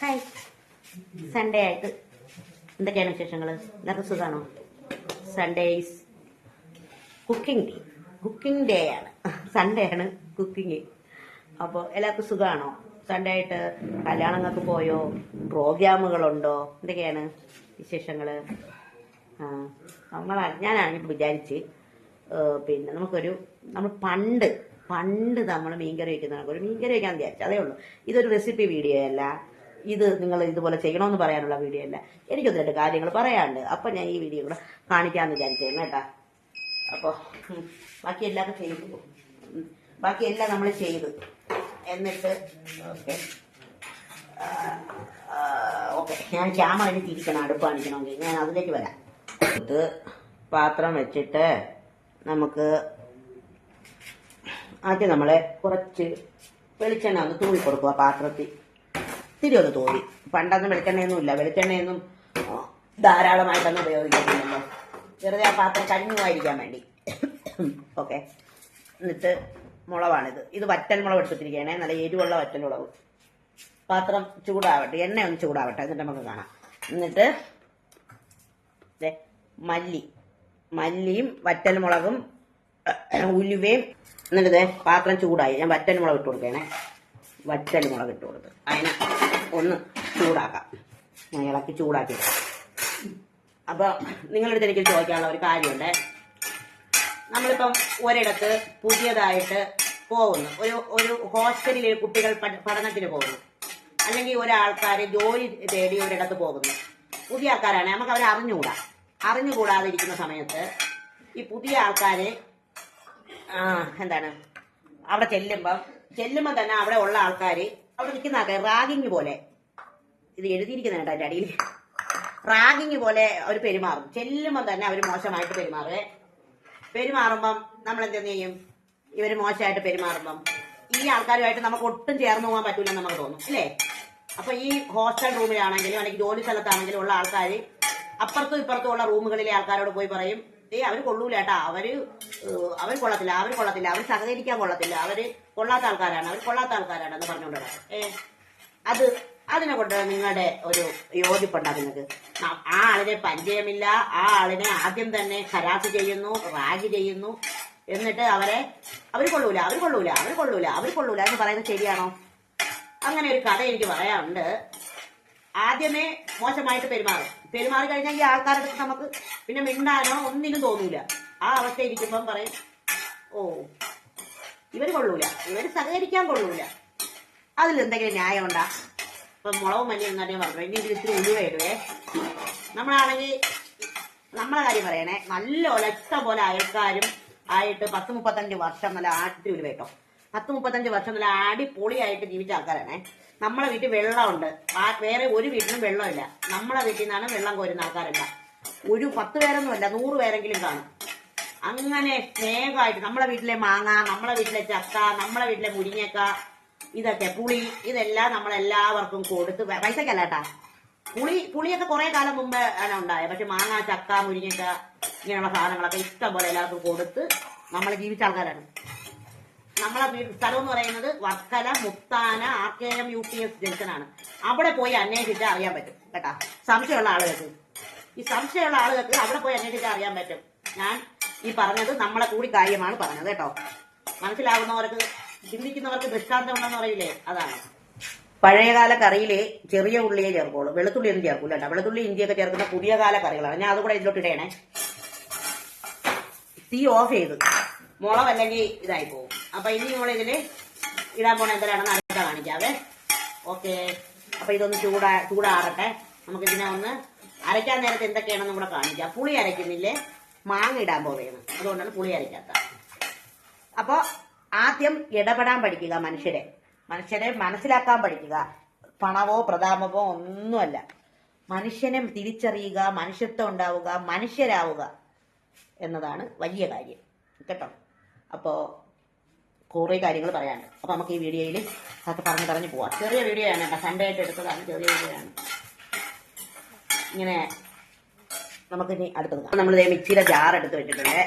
Hi, Sunday ആയിട്ട് എന്തൊക്കെയാണ് വിശേഷങ്ങൾ? എല്ലാവർക്കും സുഖമാണോ? സൺഡേസ് കുക്കിംഗ് ഡേ ആണ്. സൺഡേ ആണ് കുക്കിംഗ്. അപ്പോൾ എല്ലാവർക്കും സുഖമാണോ? സൺഡേ ആയിട്ട് കല്യാണങ്ങൾക്ക് പോയോ? പ്രോഗ്രാമുകളുണ്ടോ? എന്തൊക്കെയാണ് വിശേഷങ്ങൾ? ഞാനാണെങ്കിൽ വിചാരിച്ച് പിന്നെ നമ്മൾ പണ്ട് നമ്മൾ മീൻകറി വയ്ക്കുന്ന ഒരു മീൻകറി വയ്ക്കാൻ വിചാരിച്ചു. അതേ ഉള്ളൂ. ഇതൊരു റെസിപ്പി വീഡിയോ അല്ല, ഇത് നിങ്ങൾ ഇതുപോലെ ചെയ്യണമെന്ന് പറയാനുള്ള വീഡിയോ അല്ല. എനിക്കൊന്ന് രണ്ട് കാര്യങ്ങൾ പറയാനുണ്ട്. അപ്പം ഞാൻ ഈ വീഡിയോ കൂടെ കാണിക്കാമെന്ന് വിചാരിച്ചേക്കണം കേട്ടാ. അപ്പോൾ ബാക്കിയെല്ലാം നമ്മൾ ചെയ്ത് എന്നിട്ട് ഓക്കെ ഞാൻ ക്യാമറ തിരിക്കണം, അടുപ്പ് കാണിക്കണമെങ്കിൽ ഞാൻ അതിലേക്ക് വരാം. ഇത് പാത്രം വെച്ചിട്ട് നമുക്ക് ആദ്യം നമ്മളെ കുറച്ച് വെളിച്ചെണ്ണ ഒന്ന് തൂവി കൊടുക്കുക. പാത്രത്തിൽ തിരി ഒന്ന് തൂവി. പണ്ടൊന്നും വെളിച്ചെണ്ണയൊന്നുമില്ല, വെളിച്ചെണ്ണയൊന്നും ധാരാളമായിട്ടൊന്നും ഉപയോഗിക്കുന്നില്ലല്ലോ, വെറുതെ ആ പാത്രം കരിഞ്ഞുമായിരിക്കാൻ വേണ്ടി. ഓക്കെ, എന്നിട്ട് മുളകാണിത്. ഇത് വറ്റൽ മുളക് എടുത്തിരിക്കുകയാണേ, നല്ല എരിവുള്ള വറ്റൽ മുളക്. പാത്രം ചൂടാവട്ടെ, എണ്ണ ഒന്ന് ചൂടാവട്ടെ, എന്നിട്ട് നമുക്ക് കാണാം. എന്നിട്ട് മല്ലിയും വറ്റൽ മുളകും ഉലുവയും. എന്നിട്ട് പാത്രം ചൂടായി, ഞാൻ വറ്റൽ മുളക് ഇട്ട് കൊടുക്കണേ. വറ്റൽ മുളക് ഇട്ട് കൊടുത്ത് അതിനെ ഒന്ന് ചൂടാക്കാം. ഞാൻ ഇളക്കി ചൂടാക്കി. അപ്പോൾ നിങ്ങളുടെ അടുത്ത് എനിക്ക് ചോദിക്കാനുള്ള ഒരു കാര്യമുണ്ട്. നമ്മളിപ്പം ഒരിടത്ത് പുതിയതായിട്ട് പോകുന്നു, ഒരു ഹോസ്റ്റലിൽ കുട്ടികൾ പഠനത്തിന് പോകുന്നു, അല്ലെങ്കിൽ ഒരാൾക്കാർ ജോലി തേടി ഒരിടത്ത് പോകുന്നു. പുതിയ ആൾക്കാരാണ്, നമുക്ക് അവരെ അറിഞ്ഞുകൂടാതിരിക്കുന്ന സമയത്ത് ഈ പുതിയ ആൾക്കാര് അവിടെ ചെല്ലുമ്പം തന്നെ അവിടെ ഉള്ള ആൾക്കാര് അവിടെ നിൽക്കുന്ന ആൾക്കാർ റാഗിങ് പോലെ, ഇത് എഴുതിയിരിക്കുന്ന കേട്ടോ അതിന്റെ അടിയിൽ, റാഗിങ് പോലെ അവർ പെരുമാറും. ചെല്ലുമ്പം തന്നെ അവർ മോശമായിട്ട് പെരുമാറുമ്പം നമ്മൾ എന്തെന്ന് ചെയ്യും? ഇവർ മോശമായിട്ട് പെരുമാറുമ്പം ഈ ആൾക്കാരുമായിട്ട് നമുക്ക് ഒട്ടും ചേർന്ന് പോകാൻ പറ്റൂലെന്ന് നമുക്ക് തോന്നും, അല്ലേ? അപ്പൊ ഈ ഹോസ്റ്റൽ റൂമിലാണെങ്കിലും അല്ലെങ്കിൽ ജോലി സ്ഥലത്താണെങ്കിലും ഉള്ള ആൾക്കാർ അപ്പുറത്തും ഇപ്പുറത്തും ഉള്ള റൂമുകളിലെ ആൾക്കാരോട് പോയി പറയും, അവർ കൊള്ളൂല കേട്ടാ, അവർ കൊള്ളത്തില്ല, അവർ സഹകരിക്കാൻ കൊള്ളത്തില്ല, അവര് കൊള്ളാത്ത ആൾക്കാരാണ് എന്ന് പറഞ്ഞുകൊണ്ടുവരാം. അതിനെ കൊണ്ട് നിങ്ങളുടെ ഒരു യോജിപ്പുണ്ടാ നിങ്ങൾക്ക്? ആ ആളിനെ പരിചയമില്ല, ആ ആളിനെ ആദ്യം തന്നെ ഹരാസ് ചെയ്യുന്നു, റാഗ് ചെയ്യുന്നു, എന്നിട്ട് അവർ കൊള്ളൂല എന്ന് പറയുന്നത് ശരിയാണോ? അങ്ങനെ ഒരു കഥ എനിക്ക് പറയാറുണ്ട്. ആദ്യമേ മോശമായിട്ട് പെരുമാറി കഴിഞ്ഞാൽ ഈ ആൾക്കാരുടെ അടുത്ത് നമുക്ക് പിന്നെ മിണ്ടാനോ ഒന്നിനും തോന്നൂല. ആ അവസ്ഥ ഇരിക്കുമ്പം പറയും, ഓ ഇവര് കൊള്ളൂല, ഇവര് സഹകരിക്കാൻ കൊള്ളൂല. അതിലെന്തെങ്കിലും ന്യായം ഉണ്ടാ? ഇപ്പം മുളകും മല്ലി എന്ന് തന്നെ പറഞ്ഞു, ഇനി ഇതിൽ ഇത്തിരി ഉലുവ ഇടുവേ. നമ്മളാണെങ്കിൽ നമ്മളെ കാര്യം പറയണേ, നല്ല ഇഷ്ടം പോലെ അയൽക്കാരും ആയിട്ട് 10-35 വർഷം നല്ല ആട്ടിൽ ഉലുവ കേട്ടോ. 10-35 വർഷം നല്ല അടിപൊളിയായിട്ട് ജീവിച്ച ആൾക്കാരാണേ. നമ്മളെ വീട്ടിൽ വെള്ളമുണ്ട്, വേറെ ഒരു വീട്ടിലും വെള്ളമില്ല. നമ്മളെ വീട്ടിൽ നിന്നാണ് വെള്ളം കോരുന്ന ആൾക്കാരല്ല. ഒരു 10 പേരൊന്നുമല്ല, 100 പേരെങ്കിലും കാണും. അങ്ങനെ സ്നേഹമായിട്ട് നമ്മളെ വീട്ടിലെ മാങ്ങ, നമ്മളെ വീട്ടിലെ ചക്ക, നമ്മളെ വീട്ടിലെ മുരിങ്ങക്ക, ഇതൊക്കെ പുളി, ഇതെല്ലാം നമ്മളെല്ലാവർക്കും കൊടുത്ത്, പൈസക്കല്ല കേട്ടാ. പുളിയൊക്കെ കുറെ കാലം മുമ്പ് ആണ് ഉണ്ടായത്. പക്ഷെ മാങ്ങ, ചക്ക, മുരിങ്ങക്ക ഇങ്ങനെയുള്ള സാധനങ്ങളൊക്കെ ഇഷ്ടം പോലെ എല്ലാവർക്കും കൊടുത്ത് നമ്മൾ ജീവിച്ച ആൾക്കാരാണ്. നമ്മളെ സ്ഥലം എന്ന് പറയുന്നത് വർക്കല മുത്താന RKM UPS ജംഗ്ഷനാണ്. അവിടെ പോയി അന്വേഷിച്ചാൽ അറിയാൻ പറ്റും കേട്ടാ. സംശയമുള്ള ആളുകൾക്ക് അവിടെ പോയി അന്വേഷിച്ചാൽ അറിയാൻ പറ്റും. ഞാൻ ഈ പറഞ്ഞത് നമ്മളെ കൂടി കാര്യമാണ് പറഞ്ഞത് കേട്ടോ. മനസ്സിലാവുന്നവർക്ക്, ചിന്തിക്കുന്നവർക്ക് ദൃഷ്ടാന്തം ഉണ്ടെന്ന് പറയില്ലേ, അതാണ്. പഴയകാല കറിയില് ചെറിയ ഉള്ളിയെ ചേർക്കുള്ളൂ, വെളുത്തുള്ളി ഒന്നും ചേർക്കൂല കേട്ടോ. വെളുത്തുള്ളി ഇഞ്ചിയൊക്കെ ചേർക്കുന്ന പുതിയ കാല കറികളാണ്. ഞാൻ അതുകൂടെ ഇതിലോട്ട് ഇടണേ. തീ ഓഫ് ചെയ്ത്, മുളക് അല്ലെങ്കിൽ ഇതായി പോകും. അപ്പൊ ഇനി നമ്മളിതില് ഇടാൻ പോണ എന്തിനാണെന്ന് അടുത്ത കാണിക്കാവേ. ഓക്കെ, അപ്പൊ ഇതൊന്ന് ചൂടാറട്ടെ. നമുക്കിതിനെ ഒന്ന് അരയ്ക്കാൻ നേരത്തെ എന്തൊക്കെയാണെന്ന് കൂടെ കാണിക്കാം. പുളി അരയ്ക്കുന്നില്ലേ, മാങ്ങ ഇടാൻ പോവുകയാണ്, അതുകൊണ്ടാണ് പുളി അരയ്ക്കാത്ത. അപ്പൊ ആദ്യം ഇടപെടാൻ പഠിക്കുക, മനുഷ്യരെ മനസ്സിലാക്കാൻ പഠിക്കുക. പണവോ പ്രതാപമോ ഒന്നുമല്ല, മനുഷ്യനെ തിരിച്ചറിയുക, മനുഷ്യത്വം ഉണ്ടാവുക, മനുഷ്യരാവുക എന്നതാണ് വലിയ കാര്യം കേട്ടോ. അപ്പോൾ കുറേ കാര്യങ്ങൾ പറയാനുണ്ട്. അപ്പോൾ നമുക്ക് ഈ വീഡിയോയിൽ അതൊക്കെ പറഞ്ഞു പോവാം. ചെറിയ വീഡിയോ ആണ് കേട്ടോ, സൺഡേ ആയിട്ട് എടുത്തതാണ്, ചെറിയ വീഡിയോ ആണ്. ഇങ്ങനെ നമുക്കിനി അടുത്തത് നമ്മൾ മിക്സിയുടെ ജാർ എടുത്ത് വെച്ചിട്ടുണ്ട്.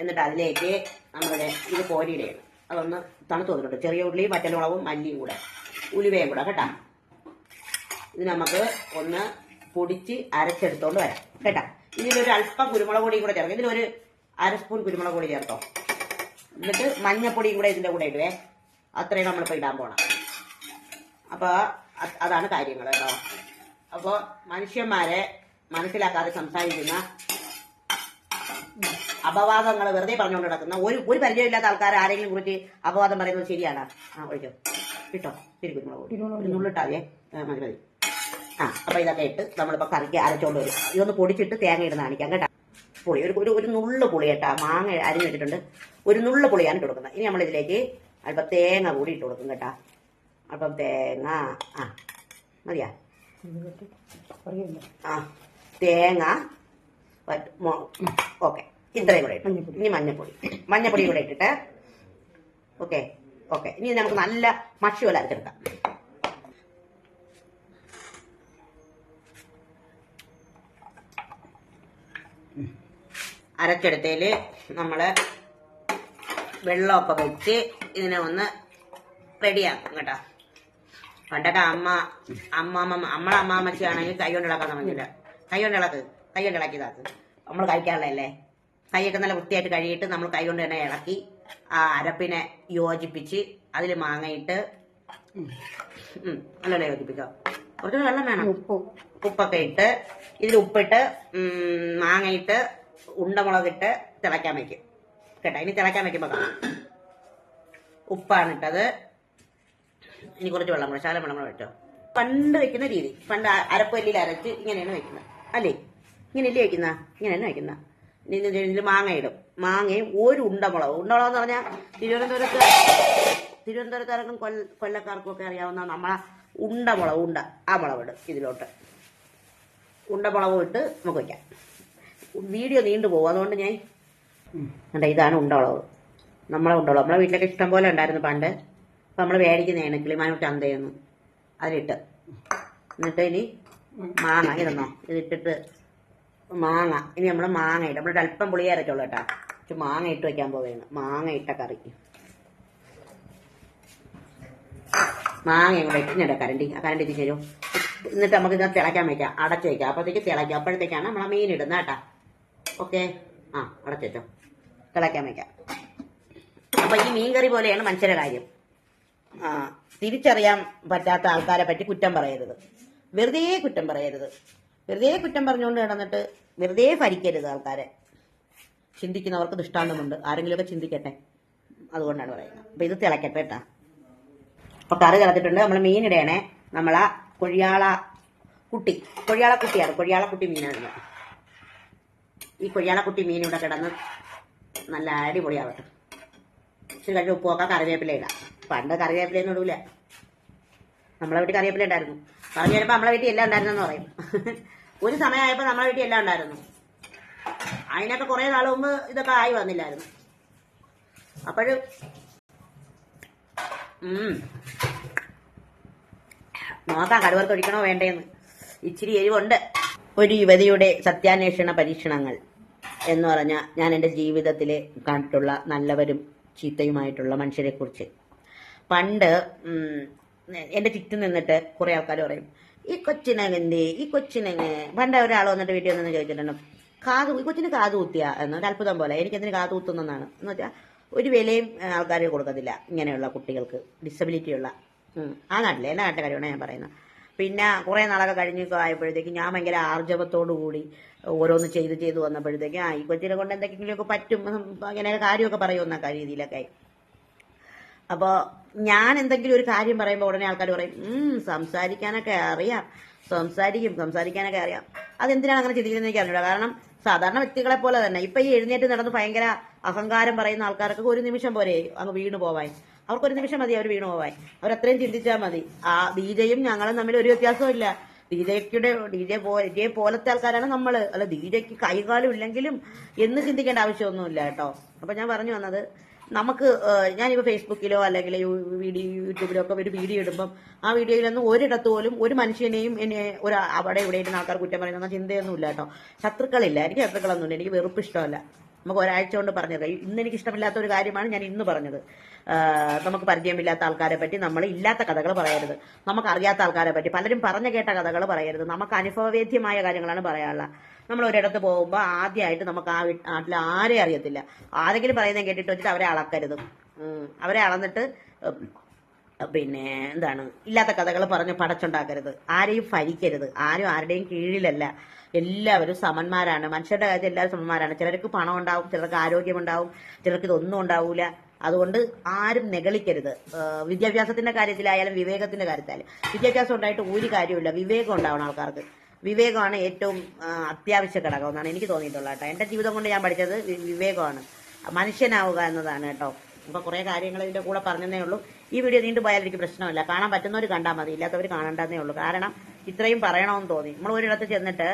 എന്നിട്ട് അതിലേക്ക് നമ്മളുടെ ഇത് കോരിയിടയാണ്. അതൊന്ന് തണുത്ത് വന്നിട്ടുണ്ട്. ചെറിയ ഉള്ളിയും വറ്റൽമുളകും മല്ലിയും കൂടെ ഉലുവയും കൂടെ കേട്ടാ. ഇത് നമുക്ക് ഒന്ന് പൊടിച്ച് അരച്ചെടുത്തോണ്ട് വരാം കേട്ടാ. ഇതിലൊരു അല്പം കുരുമുളക് പൊടിയും കൂടെ ചേർക്കാം. ഇതിലൊരു 1/2 സ്പൂൺ കുരുമുളക് പൊടി ചേർത്തോ. എന്നിട്ട് മഞ്ഞപ്പൊടിയും കൂടെ ഇതിന്റെ കൂടെ ഇടുവേ. അത്രയും നമ്മളിപ്പോൾ ഇടാൻ പോണം. അപ്പോൾ അതാണ് കാര്യങ്ങൾ കേട്ടോ. അപ്പോൾ മനുഷ്യന്മാരെ മനസ്സിലാക്കാതെ സംസാരിക്കുന്ന അപവാദങ്ങൾ വെറുതെ പറഞ്ഞുകൊണ്ട് നടക്കുന്ന ഒരു പരിചയമില്ലാത്ത ആൾക്കാർ ആരെങ്കിലും കുറിച്ച് അപവാദം പറയുന്നത് ശരിയാണ്. ഒഴിച്ചോ, ഇട്ടോ, ശരി കുരുമുളക് നുള്ളിട്ടാതെ മതി മതി. അപ്പൊ ഇതൊക്കെ ഇട്ട് നമ്മളിപ്പോൾ കറിക്ക് അരച്ചോണ്ട് വരും. ഇതൊന്ന് പൊടിച്ചിട്ട് തേങ്ങ ഇടുന്ന കാണിക്കാം കേട്ടോ. പുളി ഒരു നുള്ളു പുളി കേട്ടാ. മാങ്ങ അരിഞ്ഞിട്ടിട്ടുണ്ട്. ഒരു നുള്ളു പുളിയാണ് ഇട്ട് കൊടുക്കുന്നത്. ഇനി നമ്മളിതിലേക്ക് അല്പം തേങ്ങ കൂടി ഇട്ട് കൊടുക്കും കേട്ടാ. അല്പം തേങ്ങ മതിയാ. തേങ്ങ ഓക്കെ, ഇത്രയും കൂടെ ഇട്ടു. ഇനി മഞ്ഞപ്പൊടി കൂടെ ഇട്ടിട്ട് ഓക്കെ. ഇനി നമുക്ക് നല്ല മഷി പോലെ അരച്ചെടുക്കാം. അരച്ചെടുത്തതിൽ നമ്മൾ വെള്ളമൊക്കെ വെച്ച് ഇതിനെ ഒന്ന് റെഡിയാക്കും കേട്ടോ. പണ്ടൊക്കെ നമ്മളെ അമ്മാമ്മച്ചിയാണെങ്കിൽ കൈ കൊണ്ട് ഇളക്കാൻ പറ്റില്ല. കൈ കൊണ്ട് ഇളക്കിയതാക്ക് നമ്മൾ കഴിക്കാറുള്ളതല്ലേ. കൈയൊക്കെ നല്ല വൃത്തിയായിട്ട് കഴുകിയിട്ട് നമ്മൾ കൈ കൊണ്ട് തന്നെ ഇളക്കി ആ അരപ്പിനെ യോജിപ്പിച്ച് അതിൽ മാങ്ങയിട്ട് നല്ല യോജിപ്പിക്കാം. കുറച്ച് വെള്ളം വേണം. ഉപ്പൊക്കെ ഇട്ട് ഇതിൽ ഉപ്പിട്ട് മാങ്ങയിട്ട് ഉണ്ടമുളകിട്ട് തിളയ്ക്കാൻ വയ്ക്കും കേട്ടോ. ഇനി തിളയ്ക്കാൻ വയ്ക്കുമ്പോൾ കാണാം. ഉപ്പാണ് ഇട്ടത്. ഇനി കുറച്ച് വെള്ളം കൂടെ, ശകലം വെള്ളം കൂടെ വെച്ചോ. പണ്ട് വെക്കുന്ന രീതി, പണ്ട് അരപ്പല്ലിൽ അരച്ച് ഇങ്ങനെയാണ് വെക്കുന്നത് അല്ലേ? ഇങ്ങനെയല്ലേ വെക്കുന്ന? ഇങ്ങനെ തന്നെ വെക്കുന്ന. ഇതിൽ മാങ്ങ ഇടും. മാങ്ങയും ഒരു ഉണ്ടമുളക് എന്ന് പറഞ്ഞാൽ തിരുവനന്തപുരത്തുകാർക്കും കൊല്ലക്കാർക്കും ഒക്കെ അറിയാവുന്ന നമ്മളെ ഉണ്ട ആ മുളകിടും ഇതിലോട്ട്. ഉണ്ടമുളകും ഇട്ട് നമുക്ക് വയ്ക്കാം. വീഡിയോ നീണ്ടു പോകും, അതുകൊണ്ട് ഞാൻ ഇതാണ് ഉണ്ടമുളക്. നമ്മളെ വീട്ടിലൊക്കെ ഇഷ്ടം പോലെ ഉണ്ടായിരുന്നു പണ്ട്. അപ്പം നമ്മൾ മേടിക്കുന്നതാണ് കിളിമാനൂർ ചന്തയെന്ന്. അതിലിട്ട് എന്നിട്ട് ഇനി മാങ്ങ ഇടുന്നോ, ഇതിട്ടിട്ട് മാങ്ങ. ഇനി നമ്മൾ മാങ്ങ ഇട്ട് നമ്മളൊരു അല്പം പുളി അരച്ചോളൂ കേട്ടോ. മാങ്ങ ഇട്ട് വയ്ക്കാൻ പോവുകയാണ്. മാങ്ങ ഇട്ട കറി മാങ്ങ കൂടെ ഇട്ട് കരണ്ടി എത്തിച്ചേരും. എന്നിട്ട് നമുക്ക് ഇത് തിളയ്ക്കാൻ വയ്ക്കാം. അടച്ചു വയ്ക്കാം. അപ്പോഴത്തേക്ക് തിളയ്ക്കാം. അപ്പോഴത്തേക്കാണ് നമ്മൾ മീൻ ഇടുന്നത് കേട്ടോ. ഓക്കെ, അടച്ചു വെച്ചോ. തിളയ്ക്കാൻ വയ്ക്കാം. അപ്പൊ ഈ മീൻ കറി പോലെയാണ് മനുഷ്യരുടെ കാര്യം. തിരിച്ചറിയാൻ പറ്റാത്ത ആൾക്കാരെ പറ്റി കുറ്റം പറയരുത്. വെറുതെ കുറ്റം പറയരുത്. വെറുതെ കുറ്റം പറഞ്ഞുകൊണ്ട് കിടന്നിട്ട് വെറുതെ ഭരിക്കരുത് ആൾക്കാരെ. ചിന്തിക്കുന്നവർക്ക് ദൃഷ്ടാന്തമുണ്ട്. ആരെങ്കിലുമൊക്കെ ചിന്തിക്കട്ടെ, അതുകൊണ്ടാണ് പറയുന്നത്. അപ്പൊ ഇത് തിളക്കട്ടെ കേട്ടാ. അപ്പൊ കറി തിളച്ചിട്ടുണ്ട്. നമ്മൾ മീനിടണേ. നമ്മളാ കൊഴിയാളക്കുട്ടി മീനാണ്. ഈ കൊഴിയാളക്കുട്ടി മീൻ ഇവിടെ കിടന്ന് നല്ല അടിപൊളിയാവട്ടെ. ഇച്ചിരി കഴിഞ്ഞ് ഉപ്പൊക്കെ കറിവേപ്പില ഇടാം. പണ്ട് കറിവേപ്പിലയൊന്നും ഇടൂല. നമ്മളെ വീട്ടിൽ കറിവേപ്പില ഉണ്ടായിരുന്നു. പറഞ്ഞു വരുമ്പോൾ നമ്മളെ വീട്ടിൽ എല്ലാം ഉണ്ടായിരുന്നെന്ന് പറയും. ഒരു സമയമായപ്പോൾ നമ്മളെ വീട്ടിൽ എല്ലാം ഉണ്ടായിരുന്നു. അതിനൊക്കെ കുറെ നാൾ മുമ്പ് ഇതൊക്കെ ആയി വന്നില്ലായിരുന്നു. അപ്പോഴും നോക്കാം കടുവർക്ക് ഒഴിക്കണോ വേണ്ടേന്ന്. ഇച്ചിരി എരിവുണ്ട്. ഒരു യുവതിയുടെ സത്യാന്വേഷണ പരീക്ഷണങ്ങൾ എന്ന് പറഞ്ഞാൽ ഞാൻ എൻ്റെ ജീവിതത്തിൽ കണ്ടിട്ടുള്ള നല്ലവരും ചീത്തയുമായിട്ടുള്ള മനുഷ്യരെ കുറിച്ച്. പണ്ട് എൻ്റെ ചുറ്റും നിന്നിട്ട് കുറെ ആൾക്കാർ പറയും, ഈ കൊച്ചിനെങ്ങനെ പണ്ട് ഒരാൾ വന്നിട്ട് വീട്ടിൽ വന്നു ചോദിച്ചിട്ടുണ്ട്, ഈ കൊച്ചിന് കാത് കുത്തിയാ എന്നൊരു അത്ഭുതം പോലെ. എനിക്കതിന് കാത് കുത്തുന്നതാണ് എന്ന് വെച്ചാൽ ഒരു വിലയും ആൾക്കാർ കൊടുക്കത്തില്ല ഇങ്ങനെയുള്ള കുട്ടികൾക്ക്, ഡിസബിലിറ്റി ഉള്ള. ആ നാട്ടിലെ എല്ലാ നാട്ടിലെ കാര്യമാണ് ഞാൻ പറയുന്നത്. പിന്നെ കുറേ നാളൊക്കെ കഴിഞ്ഞൊക്കെ ആയപ്പോഴത്തേക്ക് ഞാൻ ഭയങ്കര ആർജവത്തോടു കൂടി ഓരോന്ന് ചെയ്ത് വന്നപ്പോഴത്തേക്ക് ഈ കൊച്ചിനെ കൊണ്ട് എന്തെങ്കിലുമൊക്കെ പറ്റും, അങ്ങനെയൊക്കെ കാര്യമൊക്കെ പറയുമെന്നൊക്കെ രീതിയിലൊക്കെ ആയി. അപ്പോൾ ഞാൻ എന്തെങ്കിലും ഒരു കാര്യം പറയുമ്പോൾ ഉടനെ ആൾക്കാർ പറയും, സംസാരിക്കാനൊക്കെ അറിയാം. സംസാരിക്കാനൊക്കെ അറിയാം. അതെന്തിനാണ് അങ്ങനെ ചിന്തിക്കുന്നത് എനിക്ക് അറിഞ്ഞൂടാ. കാരണം സാധാരണ വ്യക്തികളെ പോലെ തന്നെ ഇപ്പൊ ഈ എഴുന്നേറ്റ് നടന്ന് ഭയങ്കര അഹങ്കാരം പറയുന്ന ആൾക്കാർക്ക് ഒരു നിമിഷം പോരെ അങ്ങ് വീണു പോവാൻ. അവർക്കൊരു നിമിഷം മതി അവർ വീണു പോവാൻ. അവരത്രയും ചിന്തിച്ചാൽ മതി. ദീജയും ഞങ്ങളും തമ്മിൽ ഒരു വ്യത്യാസവും ഇല്ല. ഡീജെ പോലത്തെ ആൾക്കാരാണ് നമ്മള്. അല്ല, ഡീജയ്ക്ക് കൈകാലം ഇല്ലെങ്കിലും എന്ന് ചിന്തിക്കേണ്ട ആവശ്യമൊന്നുമില്ല കേട്ടോ. അപ്പൊ ഞാൻ പറഞ്ഞു വന്നത്, നമുക്ക് ഞാനിപ്പോൾ ഫേസ്ബുക്കിലോ അല്ലെങ്കിൽ യൂട്യൂബിലോ ഒക്കെ ഒരു വീഡിയോ ഇടുമ്പം ആ വീഡിയോയിലൊന്നും ഒരിടത്ത് പോലും ഒരു മനുഷ്യനെയും എന്നെ അവിടെ ഇവിടെ ഇരുന്ന ആൾക്കാർ കുറ്റം പറയുന്ന ചിന്തയൊന്നുമില്ല കേട്ടോ. ശത്രുക്കളില്ല. എനിക്ക് ശത്രുക്കളൊന്നുമില്ല. എനിക്ക് വെറുപ്പ് ഇഷ്ടമല്ല. നമുക്ക് ഒരാഴ്ച കൊണ്ട് പറഞ്ഞത്. ഇന്ന് എനിക്ക് ഇഷ്ടമില്ലാത്ത ഒരു കാര്യമാണ് ഞാൻ ഇന്ന് പറഞ്ഞത്. നമുക്ക് പരിചയമില്ലാത്ത ആൾക്കാരെ പറ്റി നമ്മൾ ഇല്ലാത്ത കഥകൾ പറയരുത്. നമുക്ക് അറിയാത്ത ആൾക്കാരെ പറ്റി പലരും പറഞ്ഞു കേട്ട കഥകൾ പറയരുത്. നമുക്ക് അനുഭവവേദ്യമായ കാര്യങ്ങളാണ് പറയാനുള്ളത്. നമ്മൾ ഒരിടത്ത് പോകുമ്പോൾ ആദ്യമായിട്ട് നമുക്ക് ആ നാട്ടിൽ ആരെയും അറിയത്തില്ല. ആരെങ്കിലും പറയുന്നത് കേട്ടിട്ട് വെച്ചിട്ട് അവരെ അളക്കരുത്. അവരെ അളന്നിട്ട് പിന്നെ എന്താണ് ഇല്ലാത്ത കഥകൾ പറഞ്ഞ് പടച്ചുണ്ടാക്കരുത്. ആരെയും ഭരിക്കരുത്. ആരും ആരുടെയും കീഴിലല്ല. എല്ലാവരും സമന്മാരാണ്. മനുഷ്യരുടെ കാര്യത്തിൽ എല്ലാവരും സമന്മാരാണ്. ചിലർക്ക് പണം ഉണ്ടാവും, ചിലർക്ക് ആരോഗ്യമുണ്ടാവും, ചിലർക്ക് ഇതൊന്നും ഉണ്ടാവൂല. അതുകൊണ്ട് ആരും നെഗളിക്കരുത്. വിദ്യാഭ്യാസത്തിന്റെ കാര്യത്തിലായാലും വിവേകത്തിന്റെ കാര്യത്തിലായാലും. വിദ്യാഭ്യാസം ഉണ്ടായിട്ട് ഒരു കാര്യമില്ല, വിവേകം ഉണ്ടാവണം ആൾക്കാർക്ക്. വിവേകമാണ് ഏറ്റവും അത്യാവശ്യ ഘടകം എന്നാണ് എനിക്ക് തോന്നിയിട്ടുള്ളത് കേട്ടോ. എന്റെ ജീവിതം കൊണ്ട് ഞാൻ പഠിച്ചത് വിവേകമാണ്, മനുഷ്യനാവുക എന്നതാണ് കേട്ടോ. അപ്പൊ കുറെ കാര്യങ്ങൾ ഇതിന്റെ കൂടെ പറഞ്ഞതേ ഉള്ളൂ. ഈ വീഡിയോ നീണ്ടു പോയാൽ എനിക്ക് പ്രശ്നമില്ല. കാണാൻ പറ്റുന്നവർ കണ്ടാൽ മതി, ഇല്ലാത്തവർ കാണണ്ടെന്നേ ഉള്ളൂ. കാരണം ഇത്രയും പറയണമെന്ന് തോന്നി. നമ്മൾ ഒരിടത്ത് ചെന്നിട്ട്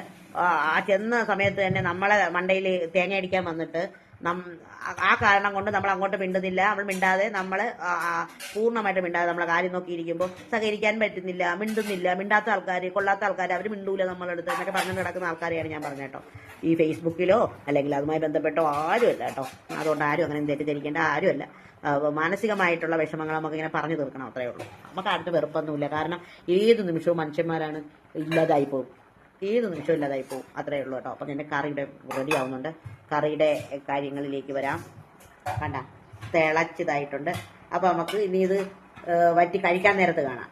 ആ ചെന്ന സമയത്ത് തന്നെ നമ്മളെ മണ്ടയിൽ തേങ്ങ അടിക്കാൻ വന്നിട്ട് ആ കാരണം കൊണ്ട് നമ്മൾ അങ്ങോട്ട് മിണ്ടുന്നില്ല. അവൾ മിണ്ടാതെ നമ്മൾ പൂർണ്ണമായിട്ട് മിണ്ടാതെ നമ്മളെ കാര്യം നോക്കിയിരിക്കുമ്പോൾ സഹകരിക്കാൻ പറ്റുന്നില്ല, മിണ്ടുന്നില്ല. മിണ്ടാത്ത ആൾക്കാർ, കൊള്ളാത്ത ആൾക്കാർ, അവർ മിണ്ടൂല നമ്മളെടുത്ത് എന്നൊക്കെ പറഞ്ഞു കിടക്കുന്ന ആൾക്കാരെയാണ് ഞാൻ പറഞ്ഞ കേട്ടോ. ഈ ഫേസ്ബുക്കിലോ അല്ലെങ്കിൽ അതുമായി ബന്ധപ്പെട്ടോ ആരുമല്ല കേട്ടോ. അതുകൊണ്ട് ആരും അങ്ങനെ തെറ്റിദ്ധരിക്കേണ്ട ആരുമല്ല. മാനസികമായിട്ടുള്ള വിഷമങ്ങൾ നമുക്കിങ്ങനെ പറഞ്ഞു തീർക്കണം, അത്രയേ ഉള്ളൂ. നമുക്ക് അടുത്ത് വെറുപ്പൊന്നുമില്ല. കാരണം ഏത് നിമിഷവും മനുഷ്യന്മാരാണ്, ഇല്ലാതായി പോകും. ഏത് നിമിഷവും ഇല്ലാതായി പോകും, അത്രയേ ഉള്ളൂ കേട്ടോ. അപ്പം എൻ്റെ കറിയുടെ റെഡി ആവുന്നുണ്ട്. കറിയുടെ കാര്യങ്ങളിലേക്ക് വരാം. കണ്ട തിളച്ചതായിട്ടുണ്ട്. അപ്പം നമുക്ക് ഇനി ഇത് വറ്റി കഴിക്കാൻ നേരത്ത് കാണാം.